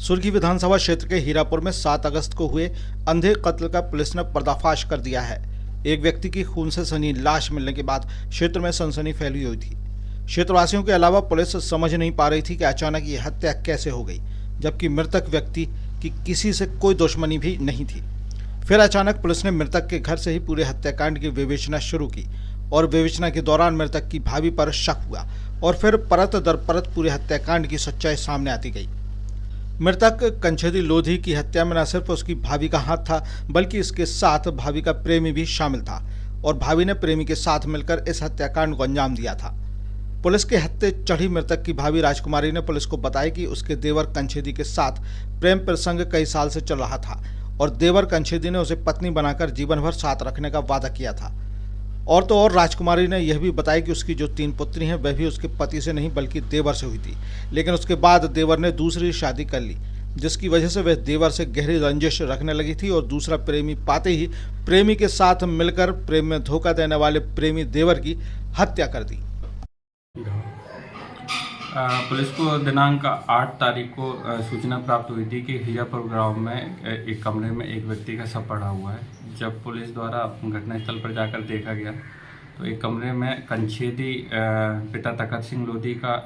सुर्खी विधानसभा क्षेत्र के हीरापुर में 7 अगस्त को हुए अंधे कत्ल का पुलिस ने पर्दाफाश कर दिया है। एक व्यक्ति की खून से सनी लाश मिलने के बाद क्षेत्र में सनसनी फैली हुई थी। क्षेत्रवासियों के अलावा पुलिस समझ नहीं पा रही थी कि अचानक ये हत्या कैसे हो गई, जबकि मृतक व्यक्ति की किसी से कोई दुश्मनी भी नहीं थी। फिर अचानक पुलिस ने मृतक के घर से ही पूरे हत्याकांड की विवेचना शुरू की और विवेचना के दौरान मृतक की भाभी पर शक हुआ और फिर परत दर परत पूरे हत्याकांड की सच्चाई सामने आती गई। मृतक कंछेदी लोधी की हत्या में न सिर्फ उसकी भाभी का हाथ था, बल्कि इसके साथ भाभी का प्रेमी भी शामिल था और भाभी ने प्रेमी के साथ मिलकर इस हत्याकांड को अंजाम दिया था। पुलिस के हत्थे चढ़ी मृतक की भाभी राजकुमारी ने पुलिस को बताया कि उसके देवर कंछेदी के साथ प्रेम प्रसंग कई साल से चल रहा था और देवर कंछेदी ने उसे पत्नी बनाकर जीवन भर साथ रखने का वादा किया था। और तो और राजकुमारी ने यह भी बताया कि उसकी जो 3 पुत्री हैं वह भी उसके पति से नहीं बल्कि देवर से हुई थी, लेकिन उसके बाद देवर ने दूसरी शादी कर ली, जिसकी वजह से वह देवर से गहरी रंजिश रखने लगी थी और दूसरा प्रेमी पाते ही प्रेमी के साथ मिलकर प्रेम में धोखा देने वाले प्रेमी देवर की हत्या कर दी। पुलिस को दिनांक 8 तारीख को सूचना प्राप्त हुई थी कि हीरापुर गांव में एक कमरे में एक व्यक्ति का शव पड़ा हुआ है। जब पुलिस द्वारा घटनास्थल पर जाकर देखा गया तो एक कमरे में कंछेदी पिता तखत सिंह लोधी का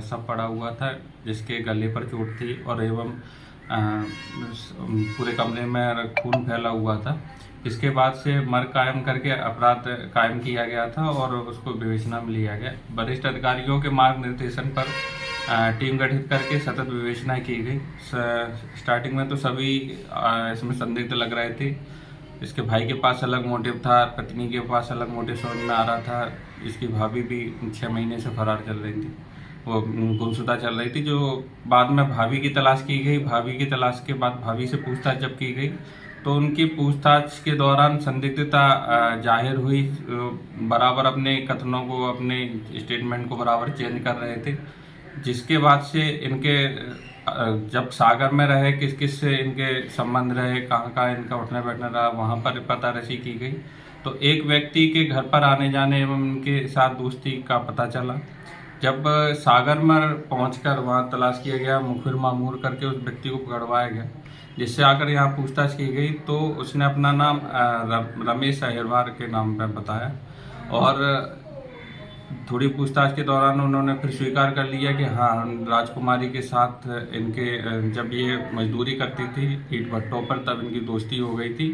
शव पड़ा हुआ था, जिसके गले पर चोट थी और एवं पूरे कमरे में खून फैला हुआ था। इसके बाद से मर्ग कायम करके अपराध कायम किया गया था और उसको विवेचना में लिया गया। वरिष्ठ अधिकारियों के मार्गनिर्देशन पर टीम गठित करके सतत विवेचना की गई। स्टार्टिंग में तो सभी इसमें संदिग्ध लग रहे थे। इसके भाई के पास अलग मोटिव था, पत्नी के पास अलग मोटिव समझ में आ रहा था। इसकी भाभी भी 6 महीने से फरार चल रही थी, वो गुमशुदा चल रही थी। जो बाद में भाभी की तलाश की गई। भाभी की तलाश के बाद भाभी से पूछताछ जब की गई तो उनकी पूछताछ के दौरान संदिग्धता जाहिर हुई। बराबर अपने कथनों को, अपने स्टेटमेंट को बराबर चेंज कर रहे थे, जिसके बाद से इनके जब सागर में रहे किस किस से इनके संबंध रहे, कहाँ इनका उठना बैठना रहा, वहाँ पर पता रसी की गई। तो एक व्यक्ति के घर पर आने जाने एवं उनके साथ दोस्ती का पता चला। जब सागर में पहुंचकर वहाँ तलाश किया गया, मुखबिर मामूर करके उस व्यक्ति को पकड़वाया गया, जिससे आकर यहाँ पूछताछ की गई तो उसने अपना नाम रमेश अहिरवार के नाम पर बताया और थोड़ी पूछताछ के दौरान उन्होंने फिर स्वीकार कर लिया कि हाँ, राजकुमारी के साथ इनके जब ये मजदूरी करती थी ईंट भट्टों पर तब इनकी दोस्ती हो गई थी।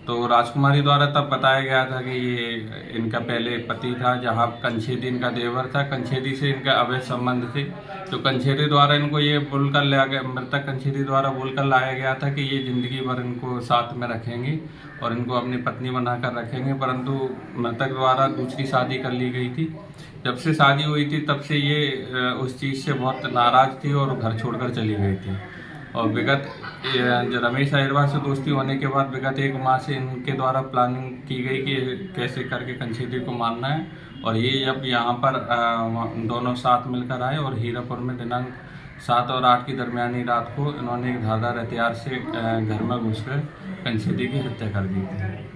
तो राजकुमारी द्वारा तब बताया गया था कि ये इनका पहले पति था, जहाँ कंछेदी इनका देवर था। कंछेदी से इनका अवैध संबंध थे। तो कंछेदी द्वारा इनको ये बोलकर लाया गया, मृतक कंछेदी द्वारा बोलकर लाया गया था कि ये जिंदगी भर इनको साथ में रखेंगे और इनको अपनी पत्नी बनाकर रखेंगे, परंतु मृतक द्वारा दूसरी शादी कर ली गई थी। जब से शादी हुई थी तब से ये उस चीज़ से बहुत नाराज थी और घर छोड़कर चली गई थी। और विगत रमेश अहिरवार से दोस्ती होने के बाद विगत 1 माह से इनके द्वारा प्लानिंग की गई कि कैसे करके कंछेदी को मारना है। और ये जब यहाँ पर दोनों साथ मिलकर आए और हीरापुर में दिनांक 7 और 8 की दरमियानी रात को इन्होंने एक धारदार हथियार से घर में घुसकर कंछेदी की हत्या कर दी थी।